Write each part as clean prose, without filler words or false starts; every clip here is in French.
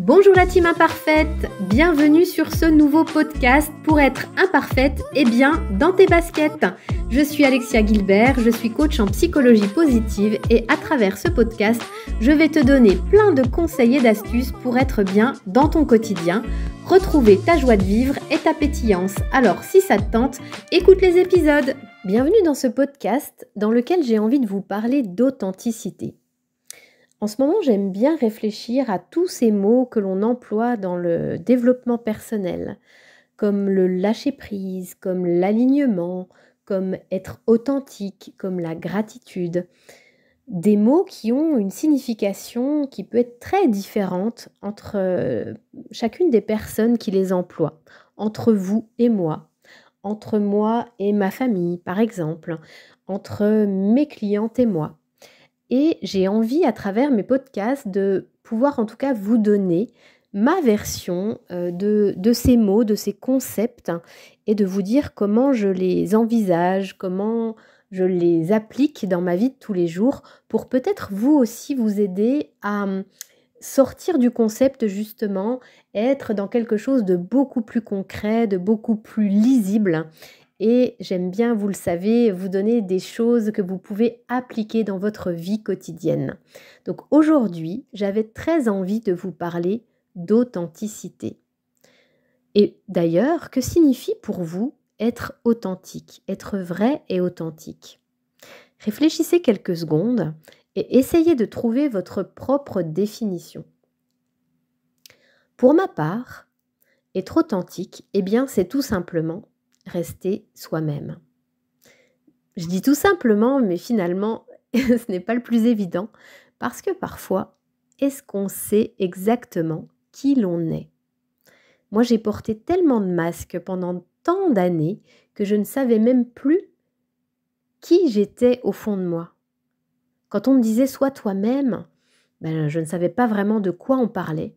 Bonjour la team imparfaite, bienvenue sur ce nouveau podcast pour être imparfaite et bien dans tes baskets. Je suis Alexia Gilbert, je suis coach en psychologie positive et à travers ce podcast, je vais te donner plein de conseils et d'astuces pour être bien dans ton quotidien, retrouver ta joie de vivre et ta pétillance. Alors si ça te tente, écoute les épisodes. Bienvenue dans ce podcast dans lequel j'ai envie de vous parler d'authenticité. En ce moment, j'aime bien réfléchir à tous ces mots que l'on emploie dans le développement personnel, comme le lâcher-prise, comme l'alignement, comme être authentique, comme la gratitude. Des mots qui ont une signification qui peut être très différente entre chacune des personnes qui les emploient, entre vous et moi, entre moi et ma famille, par exemple, entre mes clientes et moi. Et j'ai envie, à travers mes podcasts, de pouvoir en tout cas vous donner ma version de ces mots, de ces concepts, et de vous dire comment je les envisage, comment je les applique dans ma vie de tous les jours, pour peut-être vous aussi vous aider à sortir du concept justement, être dans quelque chose de beaucoup plus concret, de beaucoup plus lisible. Et j'aime bien, vous le savez, vous donner des choses que vous pouvez appliquer dans votre vie quotidienne. Donc aujourd'hui, j'avais très envie de vous parler d'authenticité. Et d'ailleurs, que signifie pour vous être authentique, être vrai et authentique ? Réfléchissez quelques secondes et essayez de trouver votre propre définition. Pour ma part, être authentique, c'est tout simplement rester soi-même. Je dis tout simplement, mais finalement, ce n'est pas le plus évident, parce que parfois, est-ce qu'on sait exactement qui l'on est ? Moi, j'ai porté tellement de masques pendant tant d'années que je ne savais même plus qui j'étais au fond de moi. Quand on me disait « sois toi-même », je ne savais pas vraiment de quoi on parlait,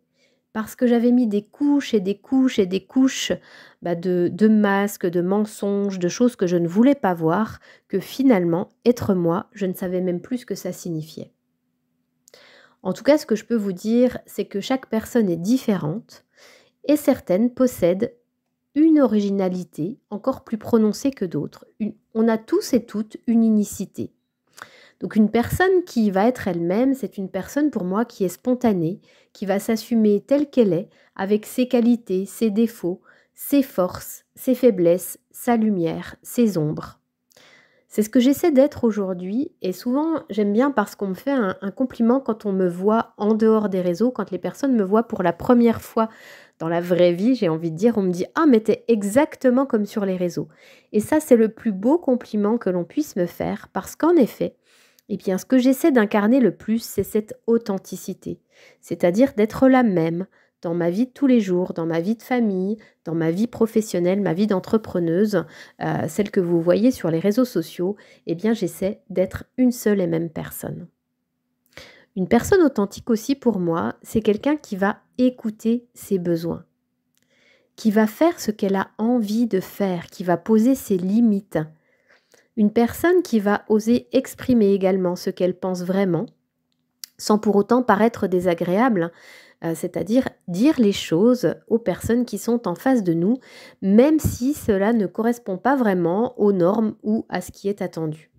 parce que j'avais mis des couches et des couches et des couches de masques, de mensonges, de choses que je ne voulais pas voir, que finalement, être moi, je ne savais même plus ce que ça signifiait. En tout cas, ce que je peux vous dire, c'est que chaque personne est différente et certaines possèdent une originalité encore plus prononcée que d'autres. On a tous et toutes une unicité. Donc une personne qui va être elle-même, c'est une personne pour moi qui est spontanée, qui va s'assumer telle qu'elle est, avec ses qualités, ses défauts, ses forces, ses faiblesses, sa lumière, ses ombres. C'est ce que j'essaie d'être aujourd'hui et souvent j'aime bien parce qu'on me fait un compliment quand on me voit en dehors des réseaux, quand les personnes me voient pour la première fois dans la vraie vie, j'ai envie de dire, on me dit « Ah, mais t'es exactement comme sur les réseaux ». Et ça, c'est le plus beau compliment que l'on puisse me faire parce qu'en effet, ce que j'essaie d'incarner le plus, c'est cette authenticité, c'est-à-dire d'être la même dans ma vie de tous les jours, dans ma vie de famille, dans ma vie professionnelle, ma vie d'entrepreneuse, celle que vous voyez sur les réseaux sociaux, j'essaie d'être une seule et même personne. Une personne authentique aussi pour moi, c'est quelqu'un qui va écouter ses besoins, qui va faire ce qu'elle a envie de faire, qui va poser ses limites. Une personne qui va oser exprimer également ce qu'elle pense vraiment, sans pour autant paraître désagréable, c'est-à-dire dire les choses aux personnes qui sont en face de nous, même si cela ne correspond pas vraiment aux normes ou à ce qui est attendu.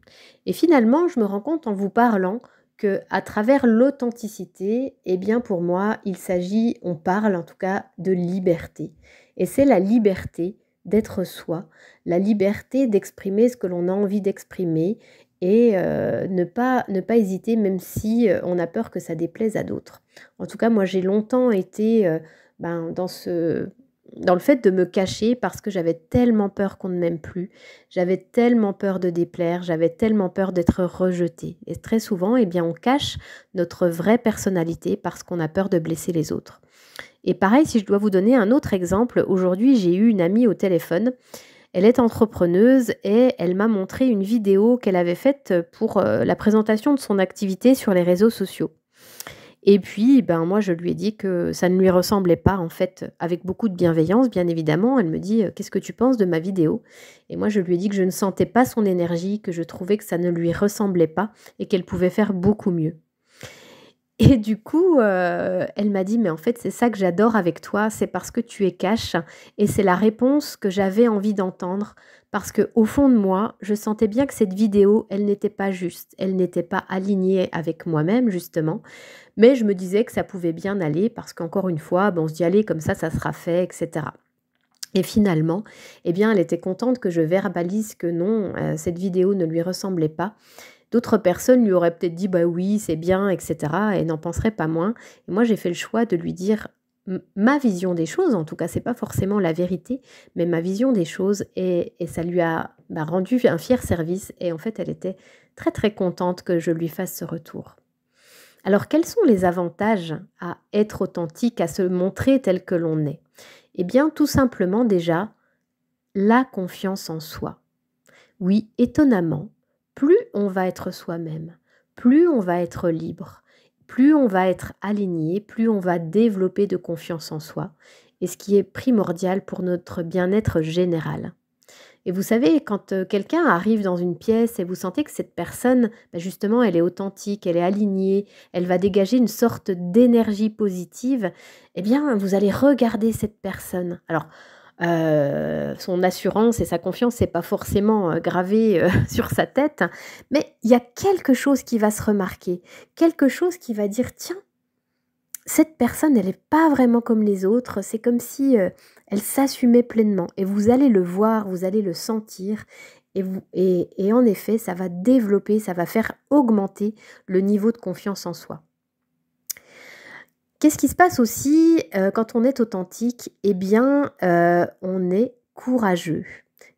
Et finalement, je me rends compte en vous parlant qu'à travers l'authenticité, pour moi, on parle en tout cas de liberté. Et c'est la liberté d'être soi, la liberté d'exprimer ce que l'on a envie d'exprimer et ne pas hésiter même si on a peur que ça déplaise à d'autres. En tout cas, moi j'ai longtemps été dans le fait de me cacher parce que j'avais tellement peur qu'on ne m'aime plus, j'avais tellement peur de déplaire, j'avais tellement peur d'être rejetée. Et très souvent, on cache notre vraie personnalité parce qu'on a peur de blesser les autres. Et pareil, si je dois vous donner un autre exemple, aujourd'hui j'ai eu une amie au téléphone, elle est entrepreneuse et elle m'a montré une vidéo qu'elle avait faite pour la présentation de son activité sur les réseaux sociaux. Et puis, moi je lui ai dit que ça ne lui ressemblait pas en fait, avec beaucoup de bienveillance bien évidemment. Elle me dit « Qu'est-ce que tu penses de ma vidéo ?» Et moi je lui ai dit que je ne sentais pas son énergie, que je trouvais que ça ne lui ressemblait pas et qu'elle pouvait faire beaucoup mieux. Et du coup, elle m'a dit: «Mais en fait, c'est ça que j'adore avec toi, c'est parce que tu es cash» et c'est la réponse que j'avais envie d'entendre parce que au fond de moi, je sentais bien que cette vidéo, elle n'était pas juste, elle n'était pas alignée avec moi-même justement, mais je me disais que ça pouvait bien aller parce qu'encore une fois, on se dit: «Allez, comme ça sera fait» et cetera. Et finalement, eh bien, elle était contente que je verbalise que non, cette vidéo ne lui ressemblait pas. D'autres personnes lui auraient peut-être dit: «Bah oui, c'est bien» et cetera et n'en penseraient pas moins. Et moi, j'ai fait le choix de lui dire ma vision des choses, en tout cas, c'est pas forcément la vérité, mais ma vision des choses et ça lui a, rendu un fier service et en fait, elle était très, très contente que je lui fasse ce retour. Alors, quels sont les avantages à être authentique, à se montrer tel que l'on est? Eh bien, tout simplement déjà, la confiance en soi. Oui, étonnamment, plus on va être soi-même, plus on va être libre, plus on va être aligné, plus on va développer de confiance en soi, et ce qui est primordial pour notre bien-être général. Et vous savez, quand quelqu'un arrive dans une pièce et vous sentez que cette personne, justement, elle est authentique, elle est alignée, elle va dégager une sorte d'énergie positive, eh bien, vous allez regarder cette personne. Alors, son assurance et sa confiance, c'est pas forcément, gravé, sur sa tête, mais il y a quelque chose qui va se remarquer, quelque chose qui va dire: «Tiens, cette personne, elle est pas vraiment comme les autres». C'est comme si, elle s'assumait pleinement et vous allez le voir, vous allez le sentir et en effet, ça va développer, ça va faire augmenter le niveau de confiance en soi. Qu'est-ce qui se passe aussi, quand on est authentique? Eh bien, on est courageux.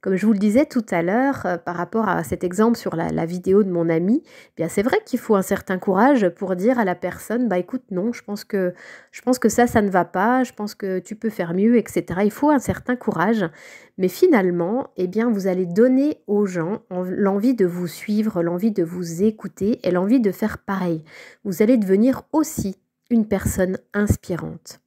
Comme je vous le disais tout à l'heure, par rapport à cet exemple sur la vidéo de mon ami, eh bien, c'est vrai qu'il faut un certain courage pour dire à la personne: «Bah, écoute, non, je pense que ça ne va pas, je pense que tu peux faire mieux» et cetera. Il faut un certain courage, mais finalement, eh bien, vous allez donner aux gens l'envie de vous suivre, l'envie de vous écouter et l'envie de faire pareil. Vous allez devenir aussi une personne inspirante.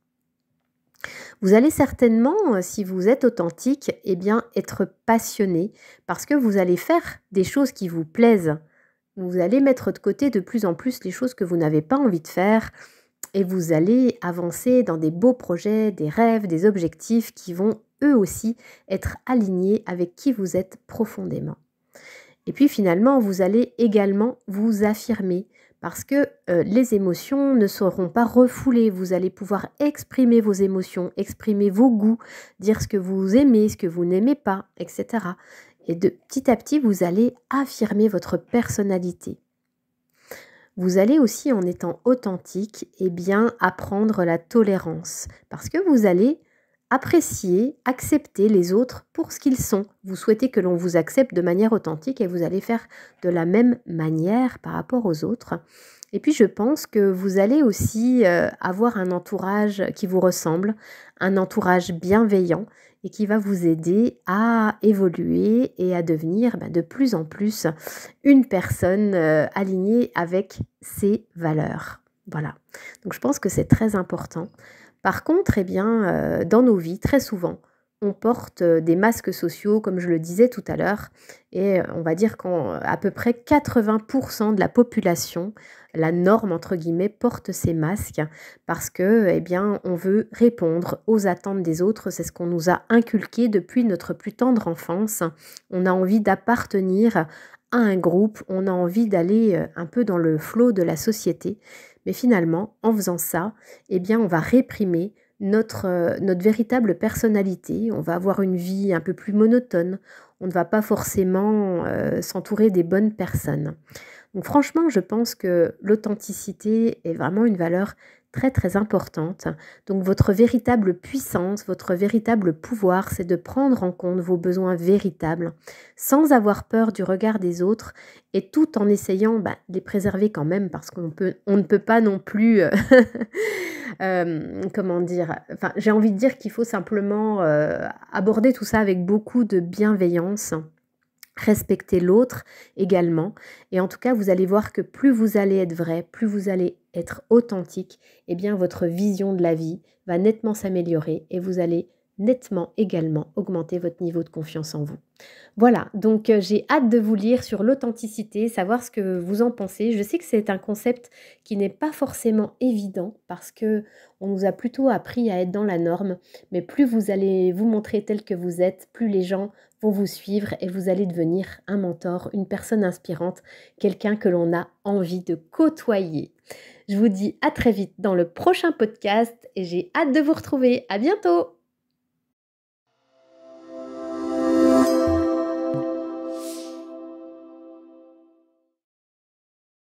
Vous allez certainement, si vous êtes authentique, eh bien, être passionné parce que vous allez faire des choses qui vous plaisent. Vous allez mettre de côté de plus en plus les choses que vous n'avez pas envie de faire et vous allez avancer dans des beaux projets, des rêves, des objectifs qui vont eux aussi être alignés avec qui vous êtes profondément. Et puis finalement, vous allez également vous affirmer parce que les émotions ne seront pas refoulées. Vous allez pouvoir exprimer vos émotions, exprimer vos goûts, dire ce que vous aimez, ce que vous n'aimez pas, etc. Et de petit à petit, vous allez affirmer votre personnalité. Vous allez aussi, en étant authentique, eh bien, apprendre la tolérance parce que vous allez apprécier, accepter les autres pour ce qu'ils sont. Vous souhaitez que l'on vous accepte de manière authentique et vous allez faire de la même manière par rapport aux autres. Et puis je pense que vous allez aussi avoir un entourage qui vous ressemble, un entourage bienveillant et qui va vous aider à évoluer et à devenir de plus en plus une personne alignée avec ses valeurs. Voilà. Donc je pense que c'est très important. Par contre, eh bien, dans nos vies, très souvent, on porte des masques sociaux, comme je le disais tout à l'heure, et on va dire qu'à peu près 80% de la population, la norme entre guillemets, porte ces masques parce que, eh bien, on veut répondre aux attentes des autres. C'est ce qu'on nous a inculqué depuis notre plus tendre enfance. On a envie d'appartenir à un groupe, on a envie d'aller un peu dans le flot de la société. Mais finalement, en faisant ça, eh bien, on va réprimer notre véritable personnalité. On va avoir une vie un peu plus monotone. On ne va pas forcément s'entourer des bonnes personnes. Donc franchement, je pense que l'authenticité est vraiment une valeur très très importante. Donc votre véritable puissance, votre véritable pouvoir, c'est de prendre en compte vos besoins véritables sans avoir peur du regard des autres et tout en essayant de les préserver quand même parce on ne peut pas non plus, comment dire, enfin j'ai envie de dire qu'il faut simplement aborder tout ça avec beaucoup de bienveillance. Respecter l'autre également. Et en tout cas, vous allez voir que plus vous allez être vrai, plus vous allez être authentique, eh bien votre vision de la vie va nettement s'améliorer et vous allez nettement également augmenter votre niveau de confiance en vous. Voilà, donc j'ai hâte de vous lire sur l'authenticité, savoir ce que vous en pensez. Je sais que c'est un concept qui n'est pas forcément évident parce que on nous a plutôt appris à être dans la norme, mais plus vous allez vous montrer tel que vous êtes, plus les gens vont vous suivre et vous allez devenir un mentor, une personne inspirante, quelqu'un que l'on a envie de côtoyer. Je vous dis à très vite dans le prochain podcast et j'ai hâte de vous retrouver. À bientôt!